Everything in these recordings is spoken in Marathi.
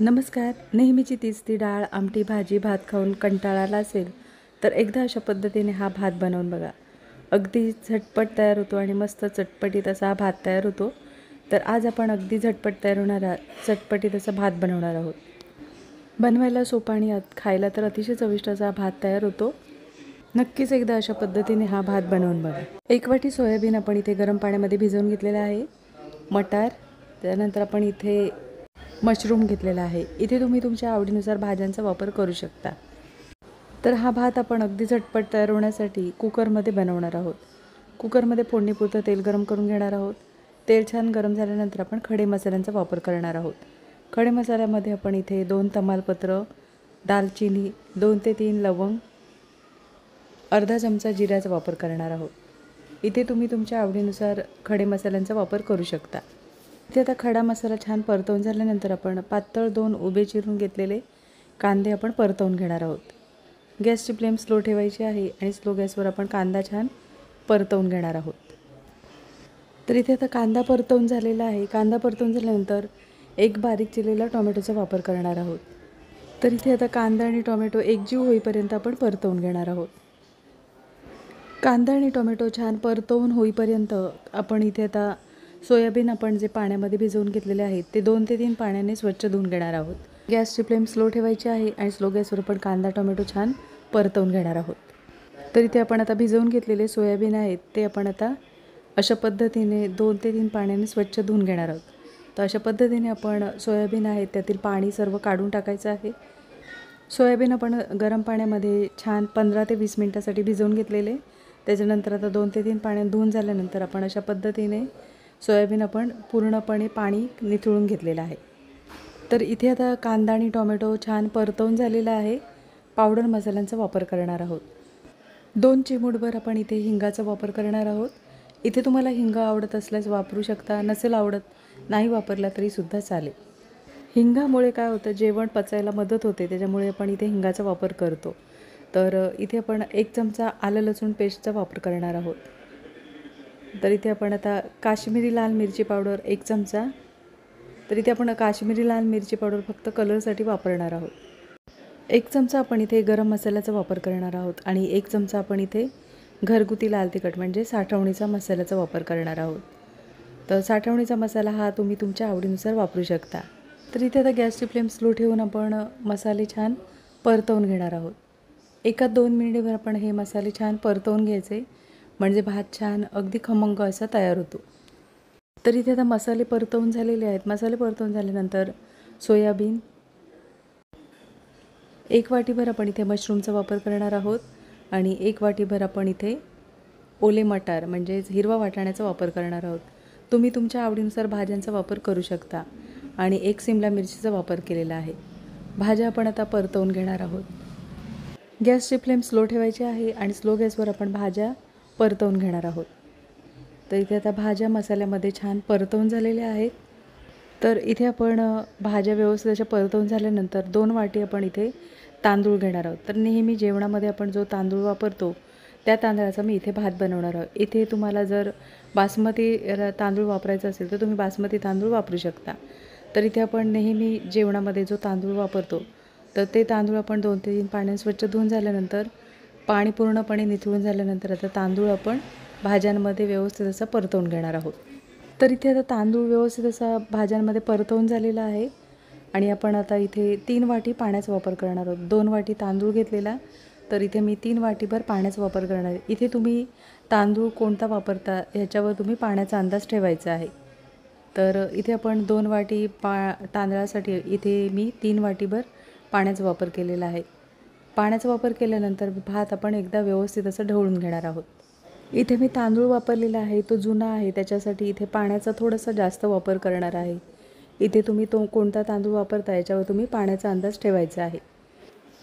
नमस्कार. नेहमीची तीच ती डाळ, आमटी, भाजी, भात खाऊन कंटाळा आला असेल तर एकदा अशा पद्धतीने हा भात बनवून बघा. अगदी झटपट तयार होतो आणि मस्त चटपटीत असा हा भात तयार होतो. तर आज आपण अगदी झटपट तयार होणारा चटपटीत असा भात बनवणार आहोत. बनवायला सोपा आणि खायला तर अतिशय चविष्ट असा हा भात तयार होतो. नक्कीच एकदा अशा पद्धतीने हा भात बनवून बघा. 1 वाटी सोयाबीन आपण इथे गरम पाण्यामध्ये भिजवून घेतलेलं आहे. मटार, त्यानंतर आपण इथे मशरूम घेतलेला आहे. इथे तुम्ही तुमच्या आवडीनुसार भाज्यांचा वापर करू शकता. तर हा भात आपण अगदी झटपट तयार होण्यासाठी कुकरमध्ये बनवणार आहोत. कुकरमध्ये फोडणीपुरतं तेल गरम करून घेणार आहोत. तेल छान गरम झाल्यानंतर आपण खडे मसाल्यांचा वापर करणार आहोत. खडे मसाल्यामध्ये आपण इथे 2 तमालपत्र, दालचिनी, 2 ते 3 लवंग, अर्धा चमचा जिऱ्याचा वापर करणार आहोत. इथे तुम्ही तुमच्या आवडीनुसार खडे मसाल्यांचा वापर करू शकता. इथे आता खडा मसाला छान परतवून झाल्यानंतर आपण पातळ 2 उभे चिरून घेतलेले कांदे आपण परतवून घेणार आहोत. गॅसची फ्लेम स्लो ठेवायची आहे आणि स्लो गॅसवर आपण कांदा छान परतवून घेणार आहोत. तर इथे आता कांदा परतवून झालेला आहे. कांदा परतवून झाल्यानंतर एक बारीक चिरलेला टोमॅटोचा वापर करणार आहोत. तर इथे आता कांदा आणि टोमॅटो एकजीव होईपर्यंत आपण परतवून घेणार आहोत. कांदा आणि टोमॅटो छान परतवून होईपर्यंत आपण इथे आता सोयाबीन आपण जे पाण्यामध्ये भिजवून घेतलेले आहेत ते 2 ते 3 पाण्याने स्वच्छ धुवून घेणार आहोत. गॅसची फ्लेम स्लो ठेवायची आहे आणि स्लो गॅसवर आपण कांदा टोमॅटो छान परतवून घेणार आहोत. तर इथे आपण आता भिजवून घेतलेले सोयाबीन आहेत ते आपण आता अशा पद्धतीने 2 ते 3 पाण्याने स्वच्छ धुवून घेणार आहोत. तर अशा पद्धतीने आपण सोयाबीन आहेत त्यातील पाणी सर्व काढून टाकायचं आहे. सोयाबीन आपण गरम पाण्यामध्ये छान 15 ते 20 मिनिटासाठी भिजवून घेतलेले. त्याच्यानंतर आता 2 ते 3 पाण्यात धुवून झाल्यानंतर आपण अशा पद्धतीने सोयाबीन आपण पूर्णपणे पाणी निथळून घेतलेलं आहे. तर इथे आता कांदा आणि टोमॅटो छान परतवून झालेला आहे. पावडर मसाल्यांचा वापर करणार आहोत. 2 चिमूटभर आपण इथे हिंगाचा वापर करणार आहोत. इथे तुम्हाला हिंग आवडत असल्यास वापरू शकता, नसेल आवडत नाही वापरला तरी सुद्धा चालेल. हिंगामुळे काय होतं, जेवण पचायला मदत होते, त्याच्यामुळे आपण इथे हिंगाचा वापर करतो. तर इथे आपण 1 चमचा आलं लसूण पेस्टचा वापर करणार आहोत. तर इथे आपण आता काश्मीरी लाल मिरची पावडर 1 चमचा. तर इथे आपण काश्मीरी लाल मिरची पावडर फक्त कलरसाठी वापरणार आहोत. 1 चमचा आपण इथे गरम मसाल्याचा वापर करणार आहोत आणि 1 चमचा आपण इथे घरगुती लाल तिखट म्हणजे साठवणीचा मसाल्याचा वापर करणार आहोत. तर साठवणीचा मसाला हा तुम्ही तुमच्या आवडीनुसार वापरू शकता. तर इथे आता गॅसची फ्लेम स्लो ठेवून आपण मसाले छान परतवून घेणार आहोत. 1-2 मिनिटभर आपण हे मसाले छान परतवून घ्यायचे, म्हणजे भात छान अगदी खमंग असा तयार होतो. तर इथे आता मसाले परतवून झालेले आहेत. मसाले परतवून झाल्यानंतर सोयाबीन 1 वाटीभर आपण इथे मशरूमचा वापर करणार आहोत आणि 1 वाटीभर आपण इथे ओले मटार म्हणजेच हिरवा वाटाण्याचा वापर करणार आहोत. तुम्ही तुमच्या आवडीनुसार भाज्यांचा वापर करू शकता आणि 1 सिमला मिरचीचा वापर केलेला आहे. भाज्या आपण आता परतवून घेणार आहोत. गॅसची फ्लेम स्लो ठेवायची आहे आणि स्लो गॅसवर आपण भाज्या परतवून घेणार आहोत. तर इथे आता भाज्या मसाल्यामध्ये छान परतवून झालेल्या आहेत. तर इथे आपण भाज्या व्यवस्थित अशा परतवून झाल्यानंतर 2 वाटी आपण इथे तांदूळ घेणार आहोत. तर नेहमी जेवणामध्ये आपण जो तांदूळ वापरतो त्या तांदळाचा मी इथे भात बनवणार आहोत. इथे तुम्हाला जर बासमती तांदूळ वापरायचा असेल तर तुम्ही बासमती तांदूळ वापरू शकता. तर इथे आपण नेहमी जेवणामध्ये जो तांदूळ वापरतो तर ते तांदूळ आपण 2 ते 3 पाण्याने स्वच्छ धुवून झाल्यानंतर पाणी पूर्णपणे निथळून झाल्यानंतर आता तांदूळ आपण भाज्यांमध्ये व्यवस्थित असा परतवून घेणार आहोत. तर इथे आता तांदूळ व्यवस्थित असा भाज्यांमध्ये परतवून झालेला आहे आणि आपण आता इथे 3 वाटी पाण्याचा वापर करणार आहोत. 2 वाटी तांदूळ घेतलेला, तर इथे मी 3 वाटीभर पाण्याचा वापर करणार आहे. इथे तुम्ही तांदूळ कोणता वापरता ह्याच्यावर तुम्ही पाण्याचा अंदाज ठेवायचा आहे. तर इथे आपण 2 वाटी तांदळासाठी इथे मी 3 वाटीभर पाण्याचा वापर केलेला आहे. पाण्याचा वापर केल्यानंतर भात आपण एकदा व्यवस्थित असं ढवळून घेणार आहोत. इथे मी तांदूळ वापरलेला आहे तो जुना आहे, त्याच्यासाठी इथे पाण्याचा थोडासा जास्त वापर करणार आहे. इथे तुम्ही तो कोणता तांदूळ वापरता याच्यावर तुम्ही पाण्याचा अंदाज ठेवायचा आहे.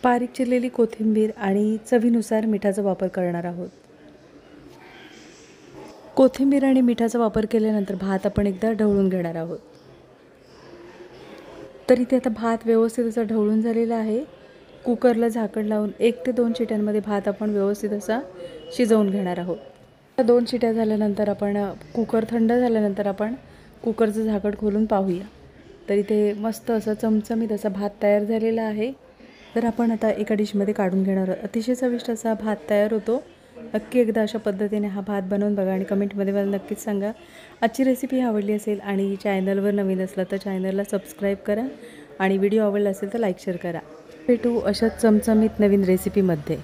बारीक चिरलेली कोथिंबीर आणि चवीनुसार मिठाचा वापर करणार आहोत. कोथिंबीर आणि मिठाचा वापर केल्यानंतर भात आपण एकदा ढवळून घेणार आहोत. तर इथे आता भात व्यवस्थित असा ढवळून झालेला आहे. कुकरला झाकण लावून 1 ते 2 शिट्यांमध्ये भात आपण व्यवस्थित असा शिजवून घेणार आहोत. 2 शिट्या झाल्यानंतर आपण कुकर थंड झाल्यानंतर आपण कुकरचं झाकण खोलून पाहूया. तर इथे मस्त असं चमचमीत असा भात तयार झालेला आहे. तर आपण आता एका डिशमध्ये काढून घेणार आहोत. अतिशय चविष्ट असा भात तयार होतो. नक्की एकदा अशा पद्धतीने हा भात बनवून बघा आणि कमेंटमध्ये मला नक्कीच सांगा. आजची रेसिपी आवडली असेल आणि चॅनलवर नवीन असला तर चॅनलला सबस्क्राईब करा आणि व्हिडिओ आवडला असेल तर लाईक शेअर करा. भेटू अशाच चमचमीत नवीन रेसिपीमध्ये.